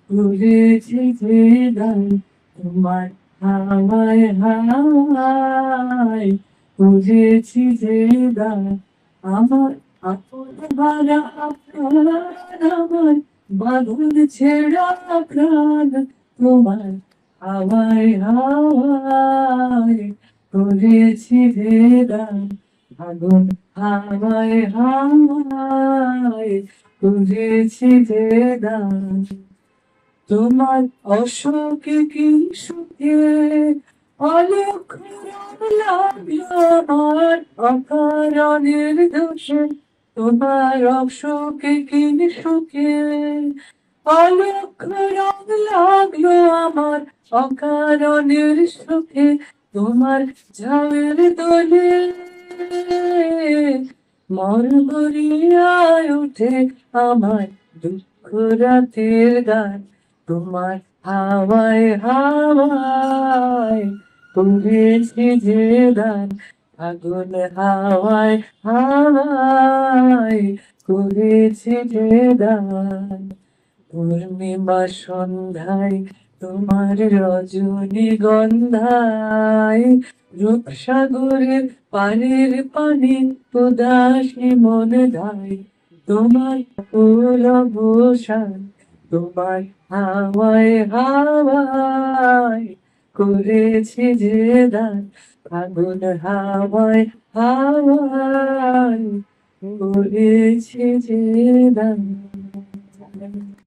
করেছি যে দান তোমার হাওয়ায় হাওয়ায় করেছি যে দান আমার আপন ভরা প্রাণ আমার বাঁধন ছেঁড়া প্রাণ তোমার হাওয়ায় হাওয়ায় করেছি যে দান আগুন হাওয়ায় হাওয়ায় করেছি যে দান তোমার অশোকে কি সুখে অলক্ষ লাগলো আমার অকারণের দোষে তোমার অশোকে কি সুখে অলক্ষ রং লাগলো আমার অকারণের সুখে তোমার ঝাউয়ের দোলে মরমরিয়ায় উঠে আমার দুঃখ রাতের গান তোমার হাওয়ায় হাওয়ায় করেছি যে দান আগুন হাওয়ায় হাওয়ায় করেছি যে দান পূর্ণিমা সন্ধ্যায় তোমার রজনী গন্ধায় রূপসাগরের পানির পানি উদাসী মনে ধায় তোমার ফুল ভূষণ তোমার হাওয়ায় হাওয়ায় করেছি যে দান আগুন হাওয়ায় হাওয়ায় করেছি যে দান